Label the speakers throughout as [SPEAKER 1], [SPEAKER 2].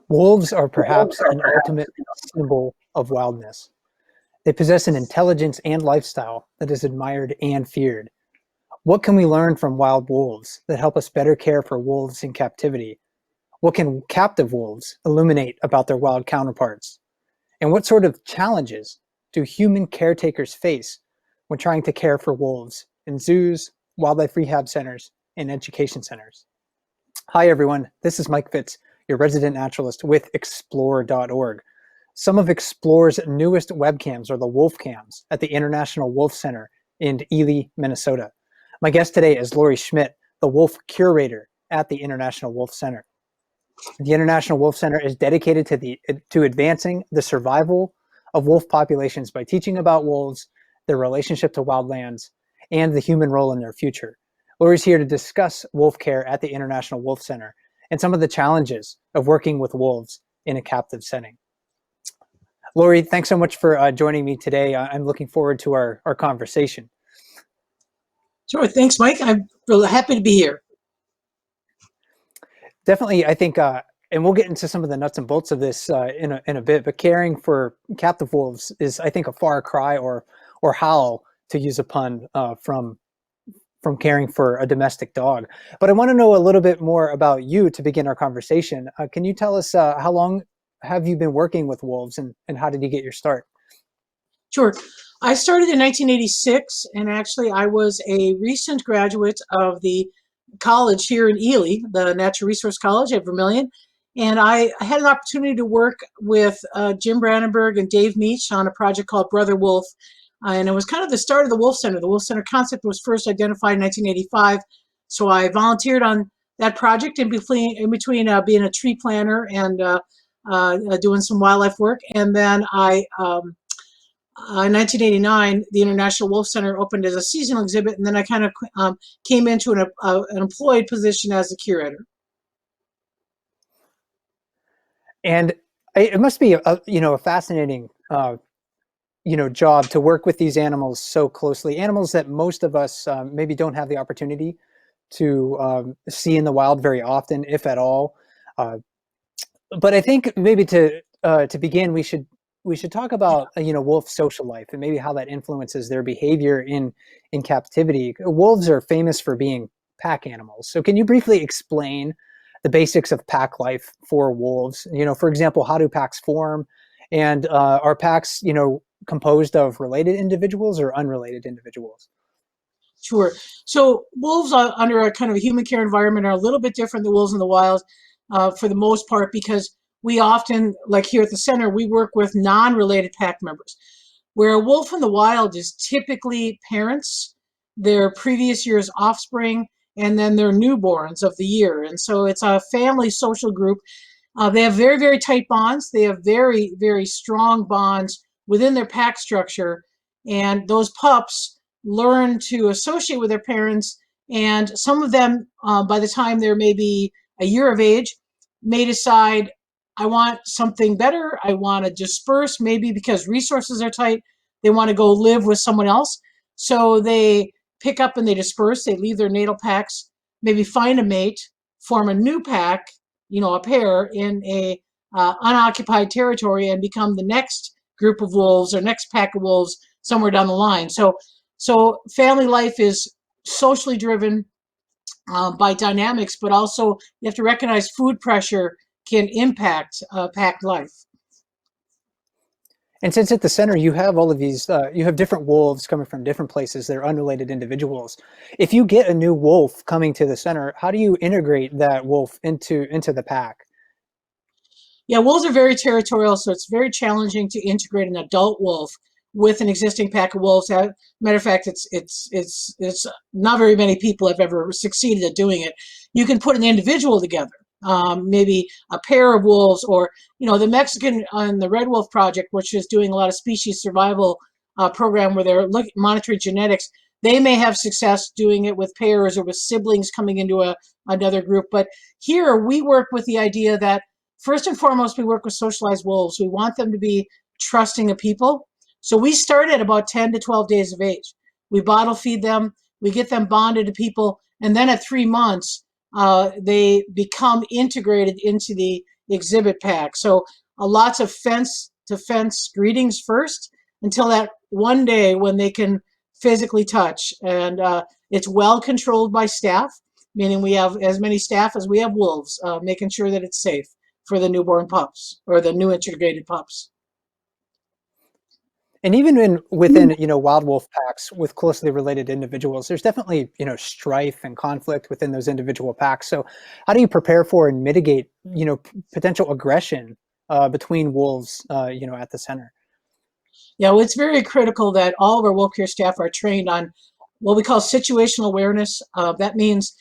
[SPEAKER 1] Wolves are perhaps an ultimate symbol of wildness. They possess an intelligence and lifestyle that is admired and feared. What can we learn from wild wolves that help us better care for wolves in captivity? What can captive wolves illuminate about their wild counterparts? And what sort of challenges do human caretakers face when trying to care for wolves in zoos, wildlife rehab centers, and education centers? Hi, everyone. This is Mike Fitz, your resident naturalist with Explore.org. Some of Explore's newest webcams are the wolf cams at the International Wolf Center in Ely, Minnesota. My guest today is Lori Schmidt, the wolf curator at the International Wolf Center. The International Wolf Center is dedicated to advancing the survival of wolf populations by teaching about wolves, their relationship to wildlands, and the human role in their future. Lori's here to discuss wolf care at the International Wolf Center and some of the challenges of working with wolves in a captive setting. Lori, thanks so much for joining me today. I'm looking forward to our conversation.
[SPEAKER 2] Sure, thanks, Mike. I'm really happy to be here.
[SPEAKER 1] Definitely, I think, and we'll get into some of the nuts and bolts of this in a bit, but caring for captive wolves is, I think, a far cry or howl, to use a pun, from caring for a domestic dog. But I want to know a little bit more about you to begin our conversation. Can you tell us how long have you been working with wolves, and how did you get your start?
[SPEAKER 2] Sure. I started in 1986, and actually I was a recent graduate of the college here in Ely, the Natural Resource College at Vermilion. And I had an opportunity to work with Jim Brandenburg and Dave Meach on a project called Brother Wolf. And it was kind of the start of the Wolf Center. The Wolf Center concept was first identified in 1985. So I volunteered on that project in between being a tree planter and doing some wildlife work. And then in 1989, the International Wolf Center opened as a seasonal exhibit, and then I kind of came into an employed position as a curator.
[SPEAKER 1] And it must be a fascinating job to work with these animals so closely. Animals that most of us maybe don't have the opportunity to see in the wild very often, if at all. But I think maybe to begin, we should talk about wolf social life and maybe how that influences their behavior in captivity. Wolves are famous for being pack animals. So can you briefly explain the basics of pack life for wolves? For example, how do packs form, and are packs composed of related individuals or unrelated individuals?
[SPEAKER 2] Sure. So wolves under a kind of a human care environment are a little bit different than wolves in the wild for the most part, because we often, like here at the center, we work with non-related pack members, where a wolf in the wild is typically parents, their previous year's offspring, and then their newborns of the year. And so it's a family social group. They have very, very tight bonds. They have very, very strong bonds within their pack structure. And those pups learn to associate with their parents. And some of them, by the time they're maybe a year of age, may decide, I want something better. I want to disperse, maybe because resources are tight. They want to go live with someone else. So they pick up and they disperse. They leave their natal packs, maybe find a mate, form a new pack, a pair in a unoccupied territory, and become the next group of wolves or next pack of wolves somewhere down the line. So family life is socially driven by dynamics, but also you have to recognize food pressure can impact pack life.
[SPEAKER 1] And since at the center you have all of these, you have different wolves coming from different places, they're unrelated individuals. If you get a new wolf coming to the center, how do you integrate that wolf into the pack?
[SPEAKER 2] Yeah, wolves are very territorial, so it's very challenging to integrate an adult wolf with an existing pack of wolves. As a matter of fact, it's not very many people have ever succeeded at doing it. You can put an individual together, maybe a pair of wolves, or the Mexican on the Red Wolf Project, which is doing a lot of species survival program where they're monitoring genetics. They may have success doing it with pairs or with siblings coming into another group. But here we work with the idea that first and foremost, we work with socialized wolves. We want them to be trusting of people. So we start at about 10 to 12 days of age. We bottle feed them, we get them bonded to people, and then at 3 months, they become integrated into the exhibit pack. So lots of fence to fence greetings first until that one day when they can physically touch. And it's well controlled by staff, meaning we have as many staff as we have wolves, making sure that it's safe for the newborn pups or the new integrated pups.
[SPEAKER 1] And even within, wild wolf packs with closely related individuals, there's definitely, strife and conflict within those individual packs. So how do you prepare for and mitigate, potential aggression between wolves, at the center?
[SPEAKER 2] Yeah, well, it's very critical that all of our wolf care staff are trained on what we call situational awareness. That means,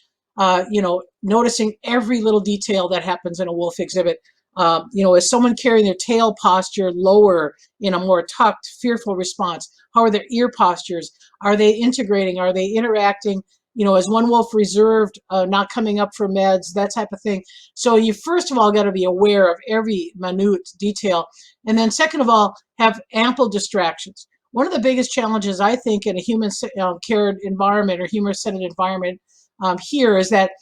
[SPEAKER 2] noticing every little detail that happens in a wolf exhibit. Is someone carrying their tail posture lower in a more tucked, fearful response? How are their ear postures? Are they integrating? Are they interacting? Is one wolf reserved, not coming up for meds, that type of thing. So you first of all got to be aware of every minute detail. And then second of all, have ample distractions. One of the biggest challenges, I think, in a human cared environment or human-centered environment here is that,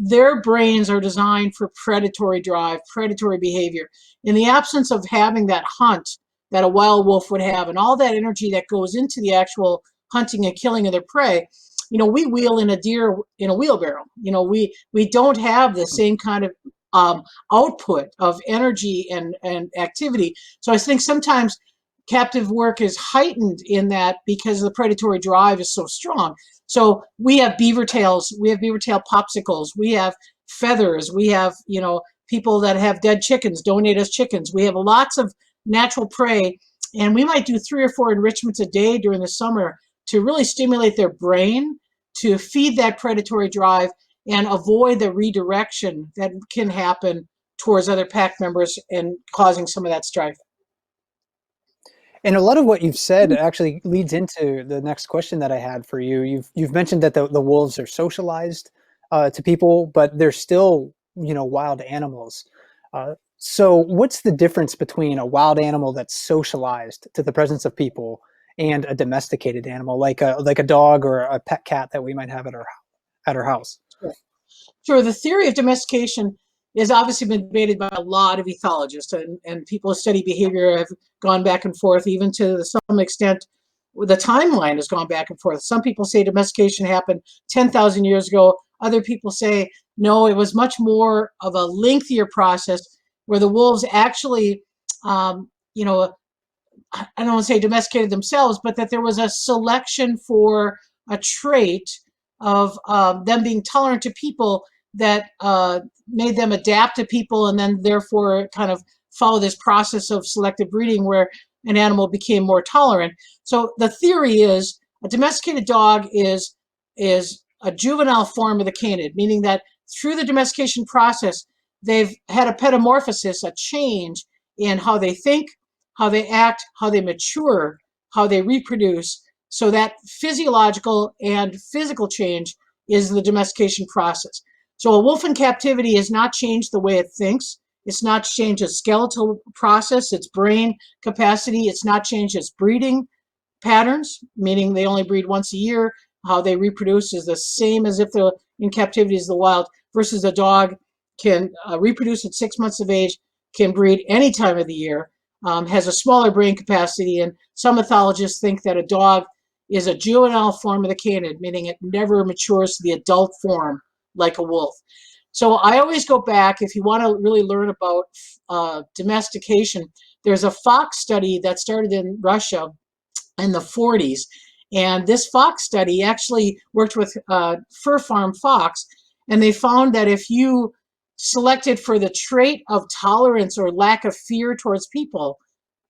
[SPEAKER 2] their brains are designed for predatory drive, predatory behavior. In the absence of having that hunt that a wild wolf would have and all that energy that goes into the actual hunting and killing of their prey, we wheel in a deer in a wheelbarrow. We don't have the same kind of output of energy and activity. So I think sometimes captive work is heightened in that because the predatory drive is so strong. So we have beaver tails, we have beaver tail popsicles, we have feathers, we have, people that have dead chickens, donate us chickens. We have lots of natural prey, and we might do 3 or 4 enrichments a day during the summer to really stimulate their brain, to feed that predatory drive and avoid the redirection that can happen towards other pack members and causing some of that strife.
[SPEAKER 1] And a lot of what you've said actually leads into the next question that I had for you. You've mentioned that the wolves are socialized to people, but they're still, wild animals. So what's the difference between a wild animal that's socialized to the presence of people and a domesticated animal, like a dog or a pet cat that we might have at our house?
[SPEAKER 2] Sure. The theory of domestication has obviously been debated by a lot of ethologists, and people who study behavior have gone back and forth, even to some extent. The timeline has gone back and forth. Some people say domestication happened 10,000 years ago. Other people say, no, it was much more of a lengthier process where the wolves actually, I don't want to say domesticated themselves, but that there was a selection for a trait of them being tolerant to people that made them adapt to people, and then therefore kind of follow this process of selective breeding where an animal became more tolerant. So the theory is a domesticated dog is a juvenile form of the canid, meaning that through the domestication process, they've had a petamorphosis, a change in how they think, how they act, how they mature, how they reproduce. So that physiological and physical change is the domestication process. So a wolf in captivity has not changed the way it thinks. It's not changed its skeletal process, its brain capacity. It's not changed its breeding patterns, meaning they only breed once a year. How they reproduce is the same as if they're in captivity as the wild, versus a dog can reproduce at 6 months of age, can breed any time of the year, has a smaller brain capacity. And some ethologists think that a dog is a juvenile form of the canid, meaning it never matures to the adult form like a wolf. So I always go back, if you want to really learn about domestication, there's a fox study that started in Russia in the 40s. And this fox study actually worked with fur farm fox, and they found that if you selected for the trait of tolerance or lack of fear towards people,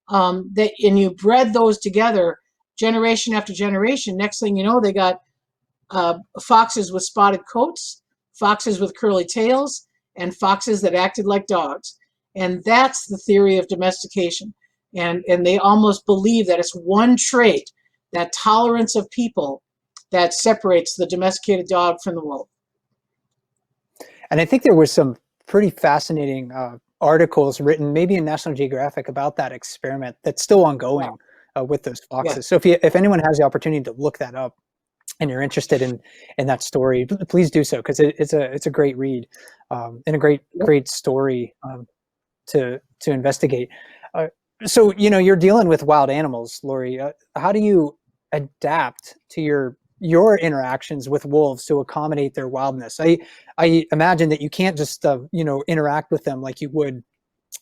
[SPEAKER 2] and you bred those together generation after generation, next thing you know, they got foxes with spotted coats, foxes with curly tails, and foxes that acted like dogs. And that's the theory of domestication. And they almost believe that it's one trait, that tolerance of people, that separates the domesticated dog from the wolf.
[SPEAKER 1] And I think there was some pretty fascinating articles written, maybe in National Geographic, about that experiment that's still ongoing with those foxes.
[SPEAKER 2] Yeah.
[SPEAKER 1] So if anyone has the opportunity to look that up, and you're interested in that story, please do so, because it's a great read, and a great story, to investigate. So you're dealing with wild animals, Lori. How do you adapt to your interactions with wolves to accommodate their wildness? I imagine that you can't just interact with them like you would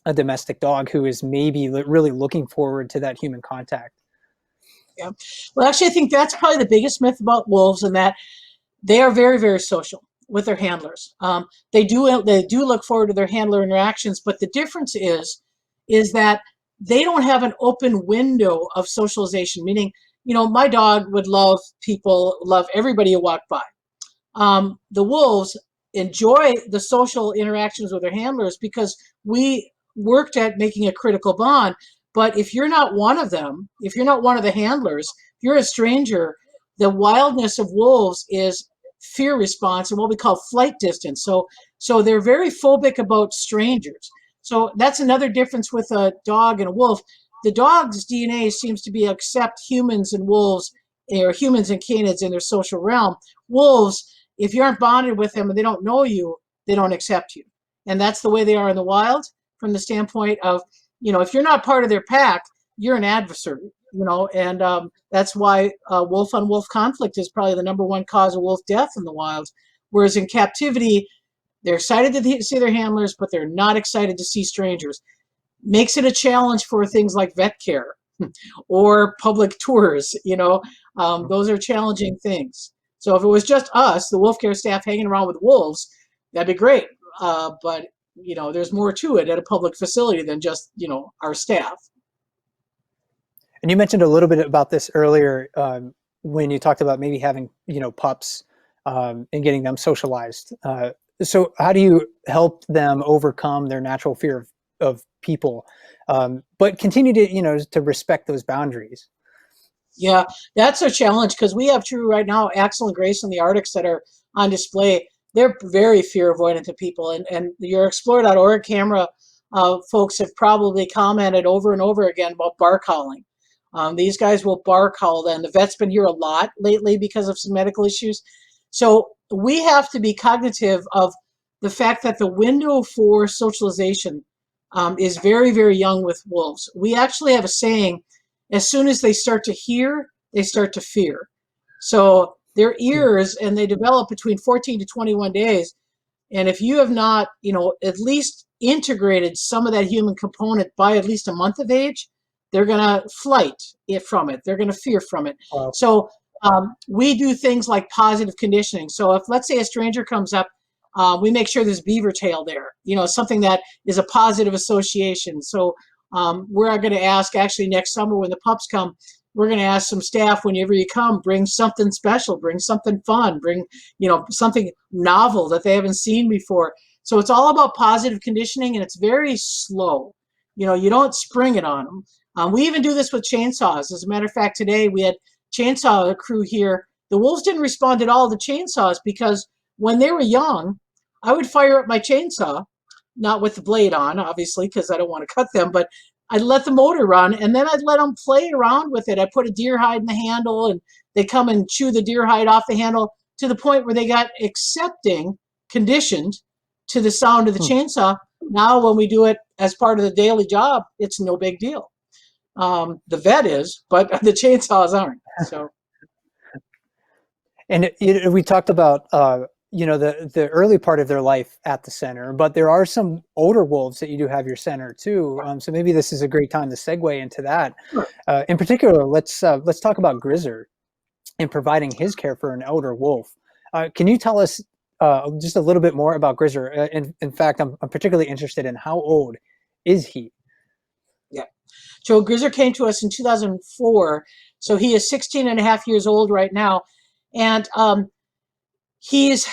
[SPEAKER 1] a domestic dog who is maybe really looking forward to that human contact.
[SPEAKER 2] Yeah. Well, actually, I think that's probably the biggest myth about wolves, and that they are very, very social with their handlers. They do look forward to their handler interactions, but the difference is that they don't have an open window of socialization. Meaning, my dog would love people, love everybody who walked by. The wolves enjoy the social interactions with their handlers because we worked at making a critical bond. But if you're not one of them, if you're not one of the handlers, if you're a stranger, the wildness of wolves is fear response and what we call flight distance. So they're very phobic about strangers. So that's another difference with a dog and a wolf. The dog's DNA seems to be accept humans and wolves, or humans and canids in their social realm. Wolves, if you aren't bonded with them and they don't know you, they don't accept you. And that's the way they are in the wild, from the standpoint of, if you're not part of their pack, you're an adversary, and that's why wolf on wolf conflict is probably the number one cause of wolf death in the wild. Whereas in captivity, they're excited to see their handlers, but they're not excited to see strangers. Makes it a challenge for things like vet care or public tours. Those are challenging things. So if it was just us, the wolf care staff, hanging around with wolves, that'd be great. But there's more to it at a public facility than just our staff.
[SPEAKER 1] And you mentioned a little bit about this earlier, when you talked about maybe having pups, and getting them socialized. So how do you help them overcome their natural fear of people, but continue to respect those boundaries?
[SPEAKER 2] Yeah, that's a challenge, because we have right now Axel and Grace in the Arctics that are on display. They're very fear avoidant to people, and your Explore.org camera folks have probably commented over and over again about bark howling. These guys will bark howl, and the vet's been here a lot lately because of some medical issues. So we have to be cognitive of the fact that the window for socialization is very, very young with wolves. We actually have a saying: as soon as they start to hear, they start to fear. So their ears, and they develop between 14 to 21 days. And if you have not, at least integrated some of that human component by at least a month of age, they're going to flight from it. They're going to fear from it.
[SPEAKER 1] Wow.
[SPEAKER 2] So we do things like positive conditioning. So if, let's say, a stranger comes up, we make sure there's beaver tail there, something that is a positive association. So we're going to ask, actually, next summer when the pups come, we're going to ask some staff, whenever you come, bring something special, bring something fun, bring, something novel that they haven't seen before. So it's all about positive conditioning, and it's very slow. You don't spring it on them. We even do this with chainsaws. As a matter of fact, today we had chainsaw crew here. The wolves didn't respond at all to chainsaws, because when they were young, I would fire up my chainsaw, not with the blade on, obviously, because I don't want to cut them, but I'd let the motor run, and then I'd let them play around with it. I put a deer hide in the handle, and they come and chew the deer hide off the handle, to the point where they got conditioned to the sound of the chainsaw. Now, when we do it as part of the daily job, it's no big deal. The vet is, but the chainsaws aren't. So,
[SPEAKER 1] And we talked about the early part of their life at the center, but there are some older wolves that you do have your center too. So maybe this is a great time to segue into that. In particular, let's talk about Grizzly and providing his care for an elder wolf. Can you tell us just a little bit more about Grizzly? In fact, I'm particularly interested in how old is he?
[SPEAKER 2] Yeah. So Grizzly came to us in 2004. So he is 16 and a half years old right now. And his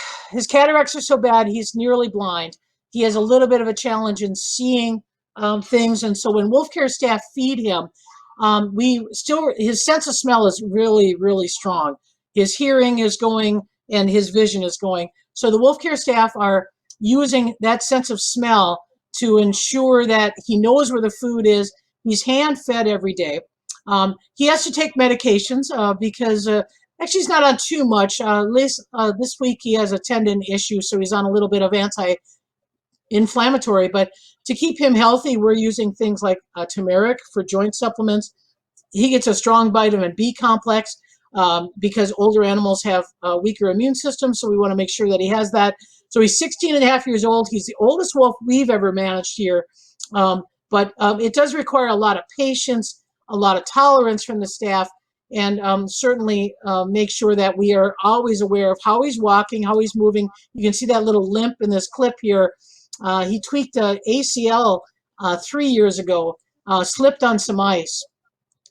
[SPEAKER 2] cataracts are so bad, he's nearly blind. He has a little bit of a challenge in seeing things. And so when wolf care staff feed him, his sense of smell is really, really strong. His hearing is going, and his vision is going. So the wolf care staff are using that sense of smell to ensure that he knows where the food is. He's hand fed every day. He has to take medications because Actually, he's not on too much. At least this week he has a tendon issue, so he's on a little bit of anti-inflammatory. But to keep him healthy, we're using things like turmeric for joint supplements. He gets a strong vitamin B complex because older animals have a weaker immune system, so we want to make sure that he has that. So he's 16 and a half years old. He's the oldest wolf we've ever managed here. But it does require a lot of patience, a lot of tolerance from the staff, and certainly make sure that we are always aware of how he's walking, how he's moving. You can see that little limp in this clip here. He tweaked a ACL 3 years ago, slipped on some ice.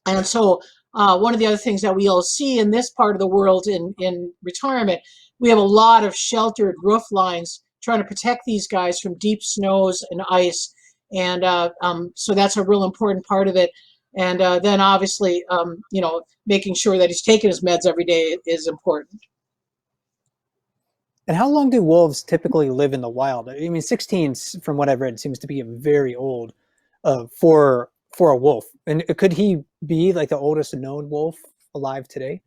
[SPEAKER 2] And so one of the other things that we all see in this part of the world in retirement, we have a lot of sheltered roof lines trying to protect these guys from deep snows and ice. And so that's a real important part of it. And then obviously, making sure that he's taking his meds every day is important.
[SPEAKER 1] And how long do wolves typically live in the wild? I mean, 16, from what I've read, seems to be very old for a wolf. And could he be like the oldest known wolf alive today?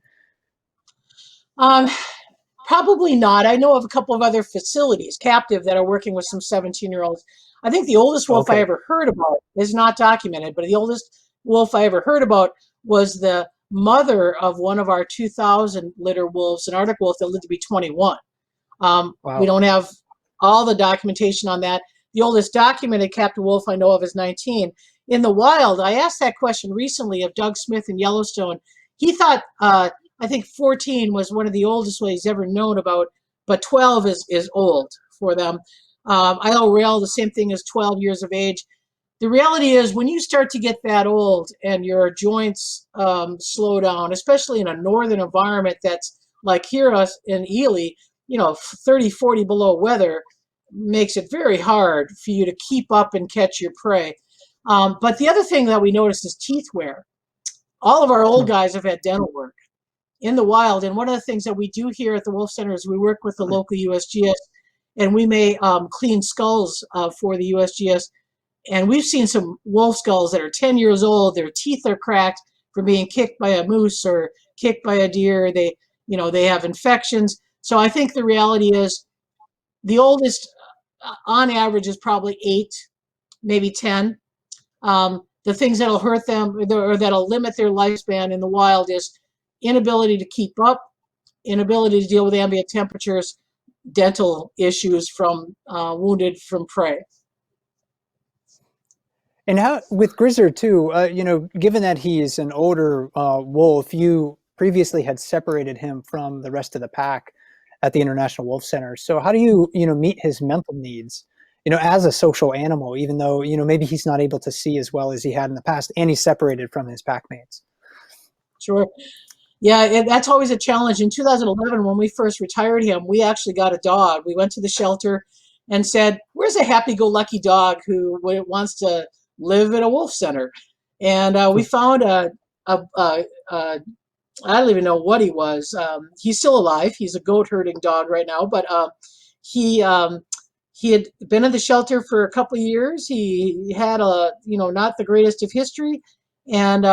[SPEAKER 2] Probably not. I know of a couple of other facilities, captive, that are working with some 17-year-olds. I think the oldest wolf I ever heard about is not documented, but the oldest wolf I ever heard about was the mother of one of our 2000 litter wolves, an Arctic wolf that lived to be 21.
[SPEAKER 1] Wow.
[SPEAKER 2] We don't have all the documentation on that. The oldest documented captive wolf I know of is 19. In the wild, I asked that question recently of Doug Smith in Yellowstone. He thought, I think 14 was one of the oldest ones he's ever known about, but 12 is old for them. Isle Rail, the same thing as 12 years of age. The reality is when you start to get that old and your joints slow down, especially in a northern environment that's like here us in Ely, 30, 40 below weather makes it very hard for you to keep up and catch your prey. But the other thing that we noticed is teeth wear. All of our old guys have had dental work in the wild. And one of the things that we do here at the Wolf Center is we work with the local USGS, and we may clean skulls for the USGS. And we've seen some wolf skulls that are 10 years old. Their teeth are cracked from being kicked by a moose or kicked by a deer. They have infections. So I think the reality is the oldest on average is probably 8, maybe 10. The things that'll hurt them or that'll limit their lifespan in the wild is inability to keep up, inability to deal with ambient temperatures, dental issues from wounded from prey.
[SPEAKER 1] And how with Grizzly too, given that he is an older wolf, you previously had separated him from the rest of the pack at the International Wolf Center. So how do you, meet his mental needs, as a social animal, even though, maybe he's not able to see as well as he had in the past and he's separated from his pack mates?
[SPEAKER 2] Sure. Yeah, that's always a challenge. In 2011, when we first retired him, we actually got a dog. We went to the shelter and said, where's a happy-go-lucky dog who wants to live at a wolf center? And we found I don't even know what he was. He's still alive. He's a goat herding dog right now, but he had been in the shelter for a couple of years. He had not the greatest of history, and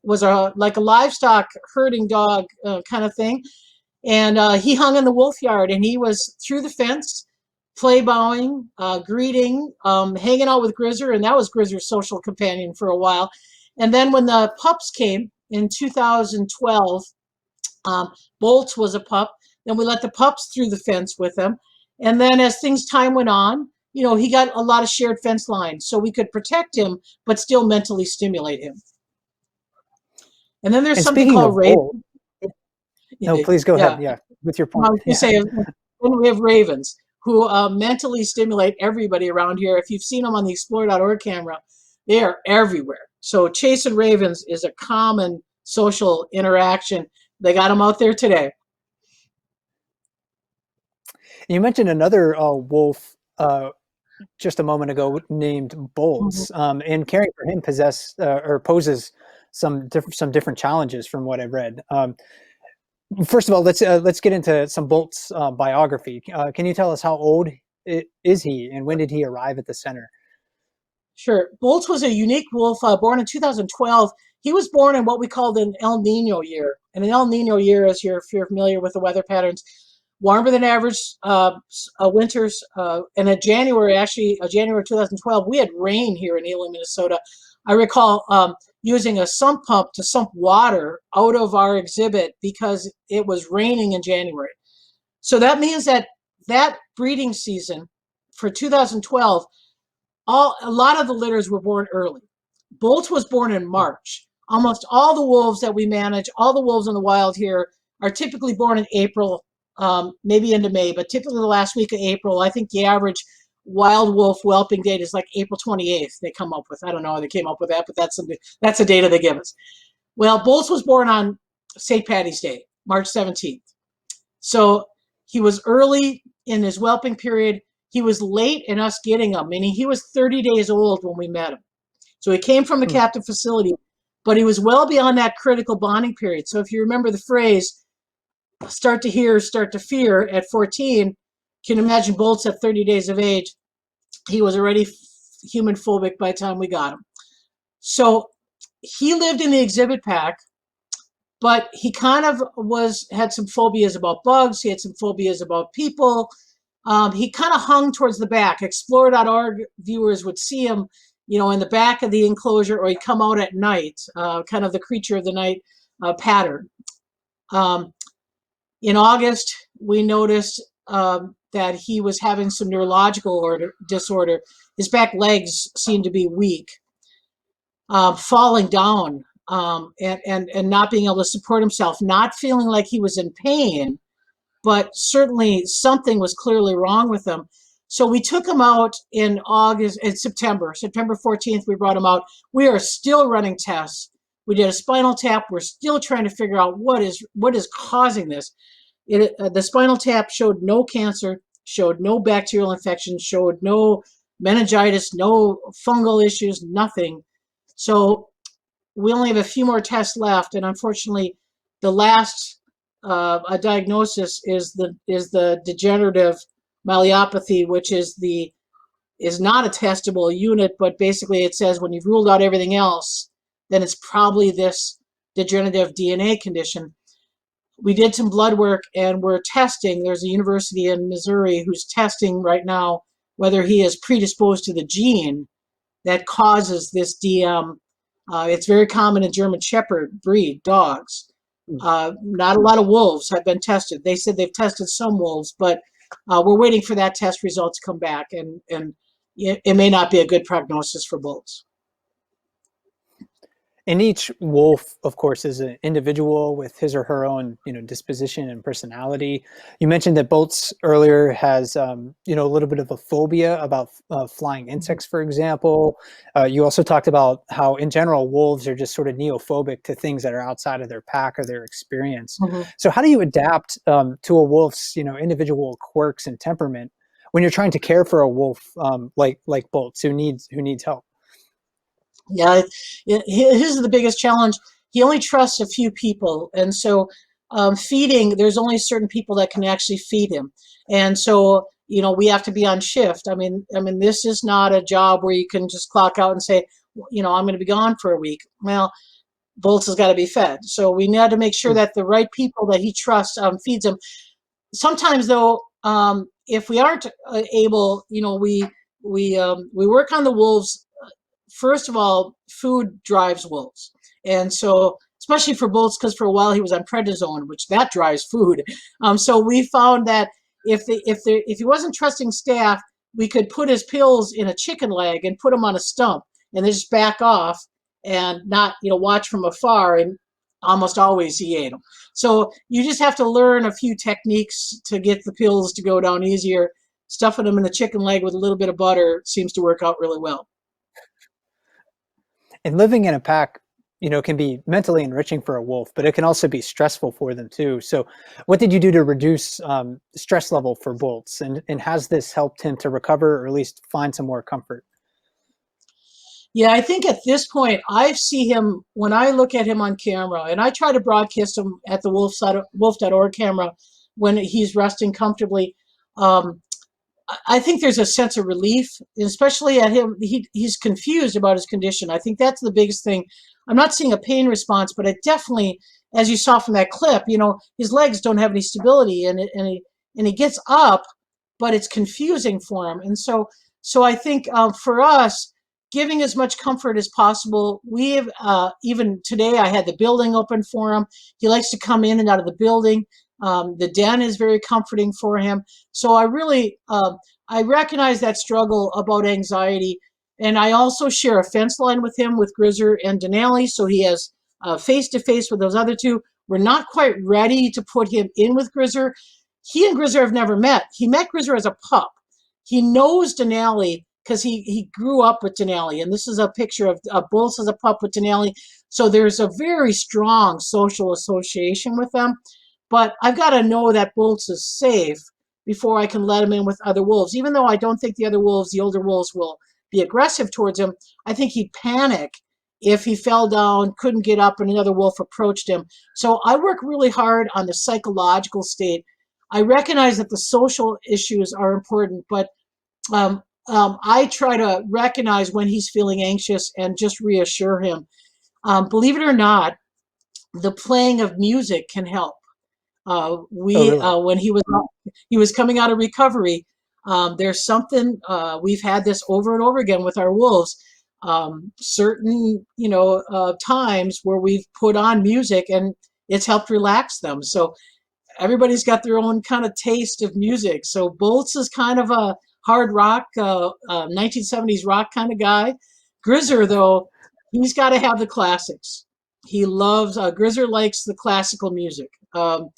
[SPEAKER 2] was like a livestock herding dog kind of thing. And he hung in the wolf yard, and he was through the fence, play bowing, greeting, hanging out with Grizzly, and that was Grizzly's social companion for a while. And then when the pups came in 2012, Boltz was a pup. Then we let the pups through the fence with him. And then as time went on, he got a lot of shared fence lines, so we could protect him, but still mentally stimulate him. And then there's something called ravens.
[SPEAKER 1] No, please go ahead. Yeah, with your point.
[SPEAKER 2] Then we have ravens who mentally stimulate everybody around here. If you've seen them on the Explore.org camera, they are everywhere. So chasing ravens is a common social interaction. They got them out there today.
[SPEAKER 1] You mentioned another wolf just a moment ago named Boltz, and caring for him poses some different challenges from what I've read. First of all, let's get into some Boltz biography. Can you tell us how old is he and when did he arrive at the center?
[SPEAKER 2] Sure. Boltz was a unique wolf, born in 2012. He was born in what we called an El Nino year. And an El Nino year, as if you're familiar with the weather patterns, warmer than average winters. And in January, January 2012, we had rain here in Ely, Minnesota. I recall using a sump pump to sump water out of our exhibit because it was raining in January. So that means that that breeding season for 2012, a lot of the litters were born early. Boltz was born in March. Almost all the wolves that we manage, all the wolves in the wild here, are typically born in April, maybe into May, but typically the last week of April. I think the average wild wolf whelping date is like April 28th. They come up with. I don't know how they came up with that, but that's the data they give us. Well, Boltz was born on St. Patty's Day, March 17th. So he was early in his whelping period. He was late in us getting him, meaning he was 30 days old when we met him. So he came from a captive facility, but he was well beyond that critical bonding period. So if you remember the phrase, start to hear, start to fear at 14, can you imagine Boltz at 30 days of age? He was already human phobic by the time we got him. So he lived in the exhibit pack, but he kind of had some phobias about bugs. He had some phobias about people. He kind of hung towards the back. Explore.org viewers would see him, in the back of the enclosure, or he'd come out at night, kind of the creature of the night pattern. In August, we noticed that he was having some neurological disorder. His back legs seemed to be weak, falling down, and not being able to support himself, not feeling like he was in pain, but certainly something was clearly wrong with him. So we took him out in September 14th, we brought him out. We are still running tests. We did a spinal tap. We're still trying to figure out what is causing this. The spinal tap showed no cancer, showed no bacterial infection, showed no meningitis, no fungal issues, nothing. So we only have a few more tests left, and unfortunately, the last a diagnosis is the degenerative myelopathy, which is not a testable unit, but basically it says when you've ruled out everything else, then it's probably this degenerative DNA condition. We did some blood work and we're testing. There's a university in Missouri who's testing right now whether he is predisposed to the gene that causes this DM. It's very common in German Shepherd breed dogs. Not a lot of wolves have been tested. They said they've tested some wolves, but we're waiting for that test result to come back, and it may not be a good prognosis for Boltz.
[SPEAKER 1] And each wolf, of course, is an individual with his or her own, disposition and personality. You mentioned that Boltz earlier has, a little bit of a phobia about flying insects, for example. You also talked about how, in general, wolves are just sort of neophobic to things that are outside of their pack or their experience. Mm-hmm. So how do you adapt to a wolf's, individual quirks and temperament when you're trying to care for a wolf like Boltz who needs help?
[SPEAKER 2] Yeah, his is the biggest challenge. He only trusts a few people, and so feeding, there's only certain people that can actually feed him, and so we have to be on shift. I mean, this is not a job where you can just clock out and say, I'm going to be gone for a week. Well, Boltz has got to be fed, so we need to make sure that the right people that he trusts feeds him. Sometimes, though, if we aren't able, we work on the wolves. First of all, food drives wolves. And so, especially for Boltz, because for a while he was on prednisone, which that drives food. So we found that if he wasn't trusting staff, we could put his pills in a chicken leg and put him on a stump and then just back off and not, watch from afar, and almost always he ate them. So you just have to learn a few techniques to get the pills to go down easier. Stuffing them in the chicken leg with a little bit of butter seems to work out really well.
[SPEAKER 1] And living in a pack, can be mentally enriching for a wolf, but it can also be stressful for them too. So what did you do to reduce stress level for Boltz? And has this helped him to recover or at least find some more comfort?
[SPEAKER 2] Yeah, I think at this point, I see him, when I look at him on camera, and I try to broadcast him at the wolf.org camera when he's resting comfortably. I think there's a sense of relief, especially at him. He's confused about his condition. I think that's the biggest thing. I'm not seeing a pain response, but it definitely, as you saw from that clip, his legs don't have any stability, and he gets up, but it's confusing for him. And so I think for us, giving as much comfort as possible. We've even today I had the building open for him. He likes to come in and out of the building. The den is very comforting for him. So I really, I recognize that struggle about anxiety. And I also share a fence line with him with Grizzer and Denali. So he has face to face with those other two. We're not quite ready to put him in with Grizzer. He and Grizzer have never met. He met Grizzer as a pup. He knows Denali because he grew up with Denali. And this is a picture of Boltz as a pup with Denali. So there's a very strong social association with them. But I've got to know that Boltz is safe before I can let him in with other wolves. Even though I don't think the other wolves, the older wolves, will be aggressive towards him, I think he'd panic if he fell down, couldn't get up, and another wolf approached him. So I work really hard on the psychological state. I recognize that the social issues are important, but I try to recognize when he's feeling anxious and just reassure him. Believe it or not, the playing of music can help.
[SPEAKER 1] Oh, really?
[SPEAKER 2] When he was coming out of recovery, there's something we've had this over and over again with our wolves. Certain times where we've put on music and it's helped relax them. So everybody's got their own kind of taste of music. So Boltz is kind of a hard rock, 1970s rock kind of guy. Grizzer, though, he's got to have the classics. He loves, Grizzer likes the classical music. Um,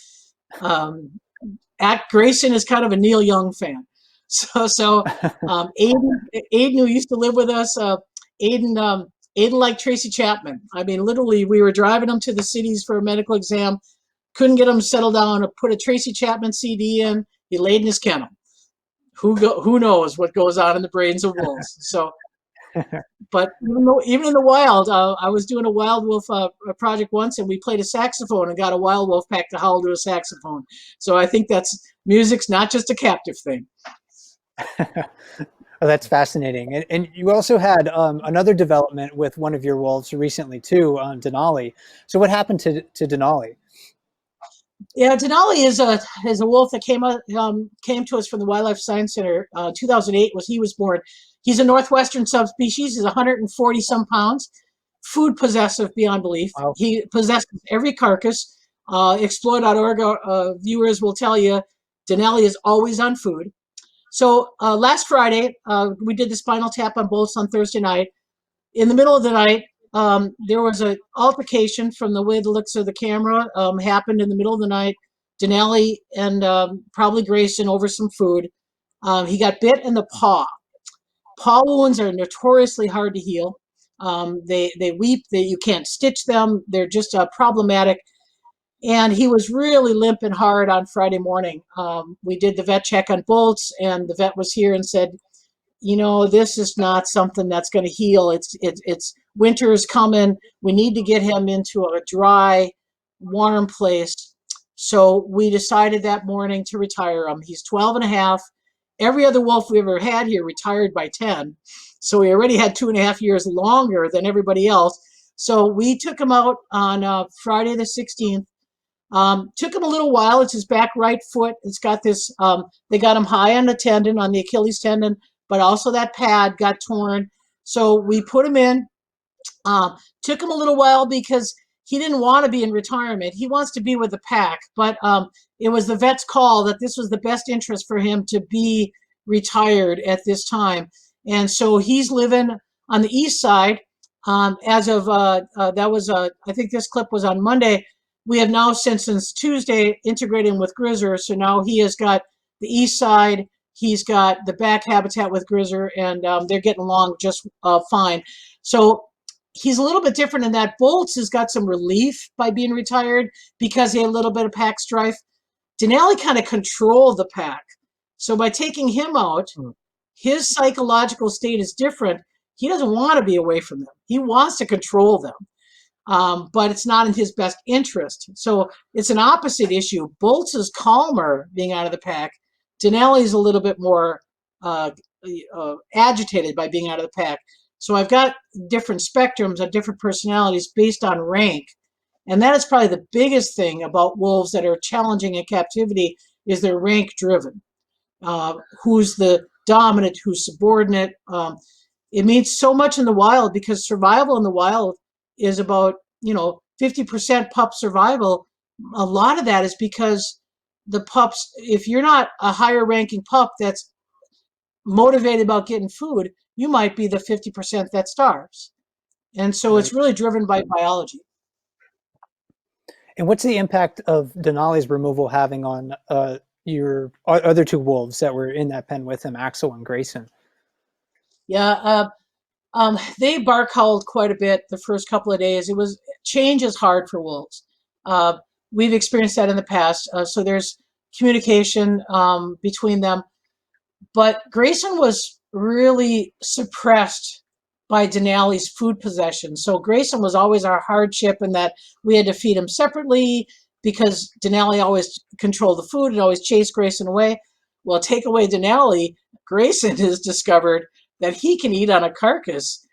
[SPEAKER 2] Grayson is kind of a Neil Young fan. Aiden, who used to live with us, Aiden liked Tracy Chapman. I mean, literally, we were driving him to the cities for a medical exam, couldn't get him settled down to put a Tracy Chapman CD in. He laid in his kennel. Who knows what goes on in the brains of wolves? So, but even in the wild, I was doing a wild wolf project once, and we played a saxophone and got a wild wolf pack to howl to a saxophone. So I think music's not just a captive thing.
[SPEAKER 1] Oh, that's fascinating. And you also had another development with one of your wolves recently too, Denali. So what happened to Denali?
[SPEAKER 2] Yeah, Denali is a wolf that came to us from the Wildlife Science Center. 2008 he was born. He's a northwestern subspecies. He's 140 some pounds. Food possessive beyond belief.
[SPEAKER 1] Wow.
[SPEAKER 2] He possesses every carcass. Explore.org viewers will tell you Denali is always on food. So last Friday, we did the spinal tap on Boltz on Thursday night. In the middle of the night, there was an altercation from the way the looks of the camera happened in the middle of the night. Denali and probably Grayson over some food. He got bit in the paw. Paw wounds are notoriously hard to heal. They weep. You can't stitch them. They're just problematic. And he was really limping hard on Friday morning. We did the vet check on Boltz, and the vet was here and said, this is not something that's going to heal. It's winter is coming. We need to get him into a dry, warm place. So we decided that morning to retire him. He's 12 and a half. Every other wolf we ever had here retired by 10. So he already had 2.5 years longer than everybody else. So we took him out on Friday the 16th. Took him a little while. It's his back right foot. It's got this, they got him high on the tendon, on the Achilles tendon, but also that pad got torn. So we put him in. Took him a little while because he didn't want to be in retirement. He wants to be with the pack, but it was the vet's call that this was the best interest for him to be retired at this time. And so he's living on the east side. As of, I think this clip was on Monday. We have now since Tuesday integrated him with Grizzer. So now he has got the east side. He's got the back habitat with Grizzer, and they're getting along just fine. So he's a little bit different in that Boltz has got some relief by being retired because he had a little bit of pack strife. Denali kind of controlled the pack. So by taking him out, his psychological state is different. He doesn't want to be away from them. He wants to control them. But it's not in his best interest. So it's an opposite issue. Boltz is calmer being out of the pack. Denali is a little bit more agitated by being out of the pack. So I've got different spectrums of different personalities based on rank. And that is probably the biggest thing about wolves that are challenging in captivity is they're rank driven. Who's the dominant, who's subordinate. It means so much in the wild because survival in the wild is about, 50% pup survival. A lot of that is because the pups, if you're not a higher ranking pup that's motivated about getting food, you might be the 50% that starves. And so it's
[SPEAKER 1] Right.
[SPEAKER 2] really driven by biology.
[SPEAKER 1] And what's the impact of Denali's removal having on your other two wolves that were in that pen with him, Axel and Grayson?
[SPEAKER 2] Yeah, they bark howled quite a bit the first couple of days. Change is hard for wolves. Uh, we've experienced that in the past. So there's communication between them. But Grayson was really suppressed by Denali's food possession. So Grayson was always our hardship in that we had to feed him separately because Denali always controlled the food and always chased Grayson away. Well, take away Denali, Grayson has discovered that he can eat on a carcass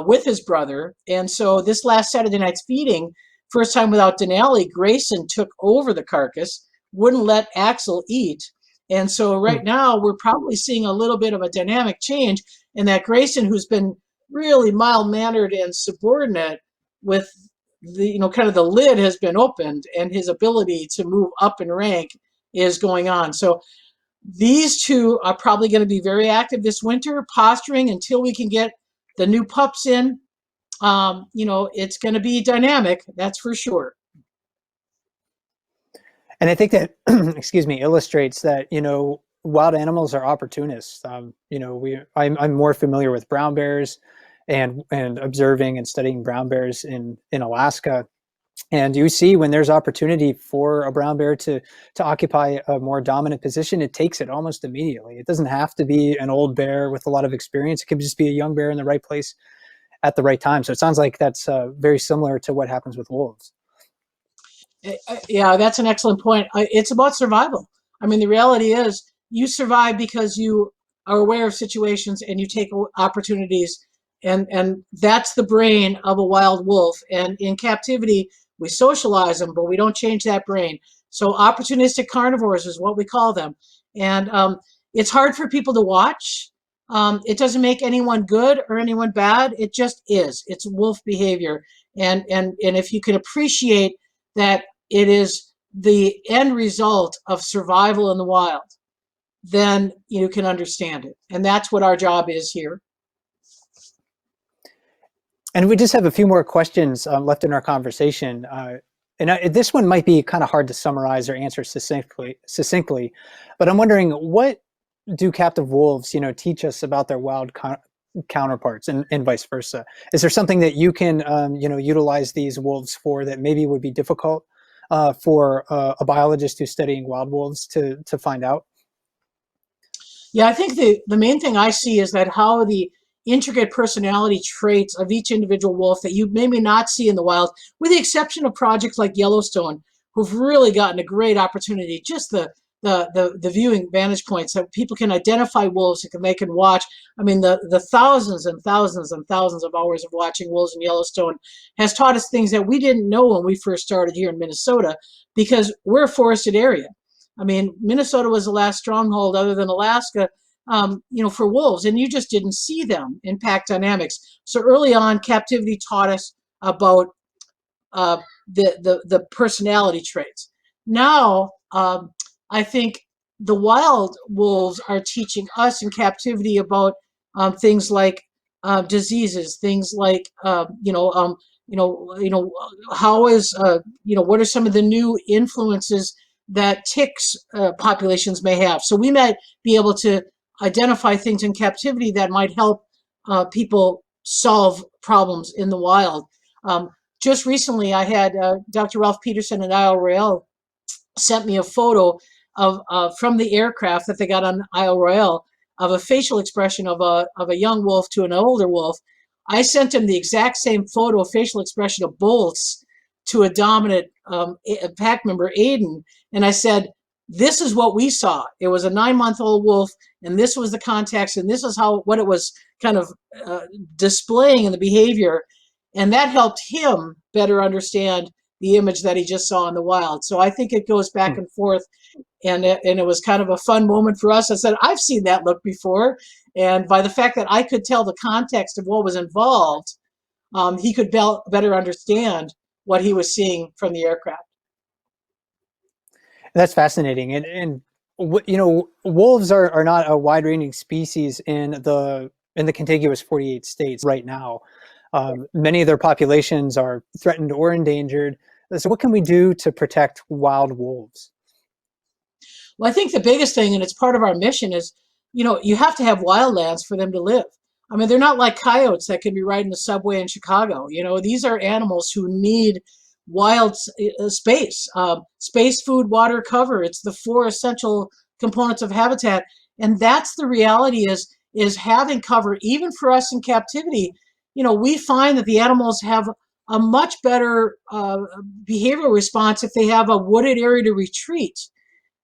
[SPEAKER 2] with his brother. And so this last Saturday night's feeding, first time without Denali, Grayson took over the carcass, wouldn't let Axel eat. And so right now we're probably seeing a little bit of a dynamic change in that Grayson, who's been really mild-mannered and subordinate with the, kind of the lid has been opened and his ability to move up in rank is going on. So these two are probably going to be very active this winter, posturing until we can get the new pups in. It's going to be dynamic, that's for sure.
[SPEAKER 1] And I think that, excuse me, illustrates that, wild animals are opportunists. I'm more familiar with brown bears and observing and studying brown bears in Alaska. And you see when there's opportunity for a brown bear to occupy a more dominant position, it takes it almost immediately. It doesn't have to be an old bear with a lot of experience. It could just be a young bear in the right place at the right time. So it sounds like that's very similar to what happens with wolves.
[SPEAKER 2] Yeah, that's an excellent point. It's about survival. I mean, the reality is you survive because you are aware of situations and you take opportunities, and that's the brain of a wild wolf. And in captivity, we socialize them, but we don't change that brain. So opportunistic carnivores is what we call them. And it's hard for people to watch. It doesn't make anyone good or anyone bad. It just is. It's wolf behavior. And if you can appreciate that it is the end result of survival in the wild, then you can understand it. And that's what our job is here.
[SPEAKER 1] And we just have a few more questions left in our conversation. This one might be kind of hard to summarize or answer succinctly, but I'm wondering, what do captive wolves, teach us about their wild counterparts and vice versa? Is there something that you can, utilize these wolves for that maybe would be difficult for a biologist who's studying wild wolves to find out?
[SPEAKER 2] Yeah, I think the main thing I see is that how the intricate personality traits of each individual wolf that you maybe not see in the wild, with the exception of projects like Yellowstone, who've really gotten a great opportunity, just the viewing vantage points that people can identify wolves and they can watch. I mean, the thousands and thousands and thousands of hours of watching wolves in Yellowstone has taught us things that we didn't know when we first started here in Minnesota, because we're a forested area. I mean, Minnesota was the last stronghold other than Alaska, for wolves, and you just didn't see them in pack dynamics. So early on, captivity taught us about the personality traits. Now, I think the wild wolves are teaching us in captivity about things like diseases, things like how is what are some of the new influences that ticks populations may have. So we might be able to identify things in captivity that might help people solve problems in the wild. Just recently, I had Dr. Ralph Peterson at Isle Royale sent me a photo of from the aircraft that they got on Isle Royale of a facial expression of a young wolf to an older wolf. I sent him the exact same photo, facial expression of Boltz to a dominant pack member, Aiden, and I said, this is what we saw. It was a 9-month-old wolf, and this was the context, and this is what it was kind of displaying in the behavior, and that helped him better understand the image that he just saw in the wild. So I think it goes back and forth, and it was kind of a fun moment for us. I said, I've seen that look before, and by the fact that I could tell the context of what was involved, he could better understand what he was seeing from the aircraft.
[SPEAKER 1] That's fascinating. And you know, wolves are not a wide-ranging species in the contiguous 48 states right now. Many of their populations are threatened or endangered. So what can we do to protect wild wolves?
[SPEAKER 2] Well, I think the biggest thing, and it's part of our mission, is, you have to have wildlands for them to live. I mean, they're not like coyotes that can be riding the subway in Chicago. These are animals who need wild space, space, food, water, cover. It's the 4 essential components of habitat, and that's the reality. Is having cover, even for us in captivity. We find that the animals have a much better behavioral response if they have a wooded area to retreat.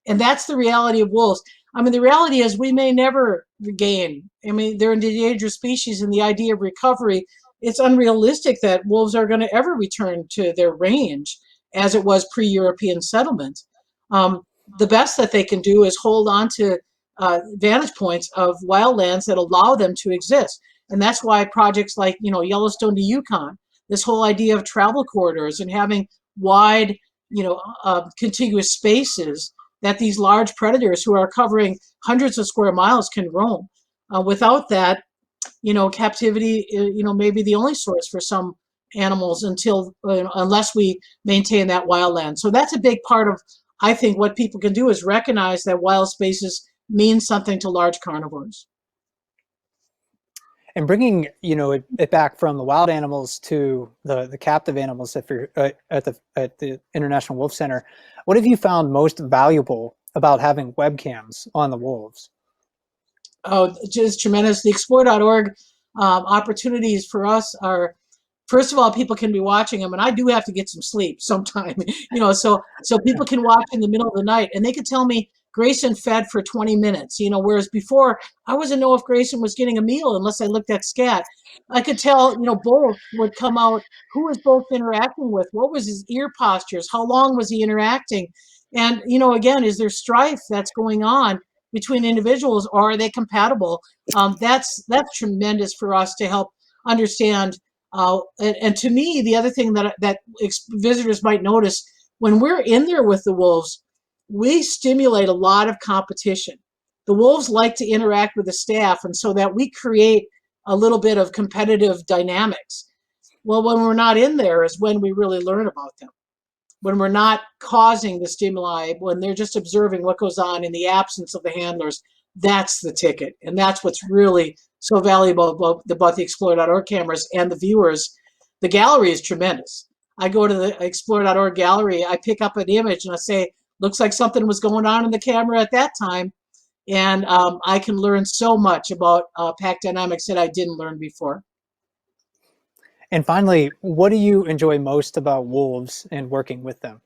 [SPEAKER 2] And that's the reality of wolves. I mean, the reality is we may never regain. I mean, they're an endangered species, and the idea of recovery, it's unrealistic that wolves are going to ever return to their range as it was pre-European settlement. The best that they can do is hold on to vantage points of wildlands that allow them to exist. And that's why projects like, Yellowstone to Yukon, this whole idea of travel corridors and having wide, contiguous spaces that these large predators who are covering hundreds of square miles can roam. Without that, captivity, may be the only source for some animals unless we maintain that wildland. So that's a big part of, I think, what people can do is recognize that wild spaces mean something to large carnivores.
[SPEAKER 1] And bringing it back from the wild animals to the captive animals, if you're at the International Wolf Center, what have you found most valuable about having webcams on the wolves?
[SPEAKER 2] Oh, just tremendous. The explore.org opportunities for us are, first of all, people can be watching them, and I do have to get some sleep sometime, so people can watch in the middle of the night, and they could tell me Grayson fed for 20 minutes, whereas before I wasn't know if Grayson was getting a meal unless I looked at scat. I could tell, Boltz would come out, who was Boltz interacting with, what was his ear postures, how long was he interacting, and again, is there strife that's going on between individuals, or are they compatible? That's tremendous for us to help understand. And to me, the other thing that visitors might notice when we're in there with the wolves, we stimulate a lot of competition. The wolves like to interact with the staff, and so that we create a little bit of competitive dynamics. Well, when we're not in there is when we really learn about them. When we're not causing the stimuli, when they're just observing what goes on in the absence of the handlers, that's the ticket. And that's what's really so valuable about the explore.org cameras and the viewers. The gallery is tremendous. I go to the explore.org gallery, I pick up an image and I say, looks like something was going on in the camera at that time. And I can learn so much about pack dynamics that I didn't learn before.
[SPEAKER 1] And finally, what do you enjoy most about wolves and working with them?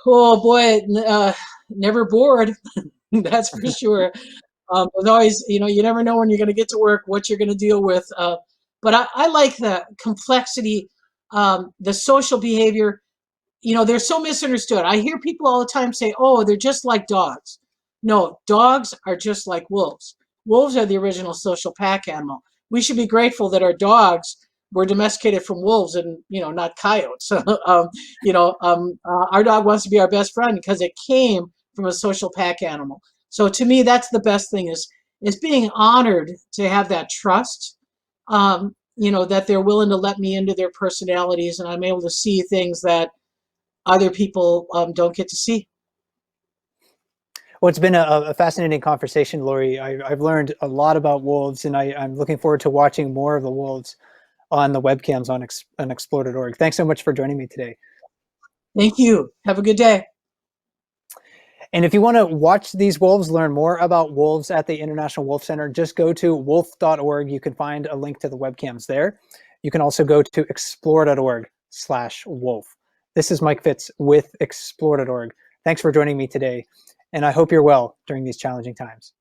[SPEAKER 2] Oh boy, never bored. That's for sure. There's always, you never know when you're going to get to work, what you're going to deal with. But I like the complexity, the social behavior. They're so misunderstood. I hear people all the time say, oh, they're just like dogs. No, dogs are just like wolves. Wolves are the original social pack animal. We should be grateful that our dogs were domesticated from wolves and, not coyotes. Our dog wants to be our best friend because it came from a social pack animal. So to me, that's the best thing is being honored to have that trust, that they're willing to let me into their personalities and I'm able to see things that other people don't get to see.
[SPEAKER 1] Well, it's been a fascinating conversation, Lori. I've learned a lot about wolves, and I'm looking forward to watching more of the wolves on the webcams on explore.org. Thanks so much for joining me today.
[SPEAKER 2] Thank you. Have a good day.
[SPEAKER 1] And if you want to watch these wolves, learn more about wolves at the International Wolf Center, just go to wolf.org. You can find a link to the webcams there. You can also go to explore.org/wolf. This is Mike Fitz with explore.org. Thanks for joining me today, and I hope you're well during these challenging times.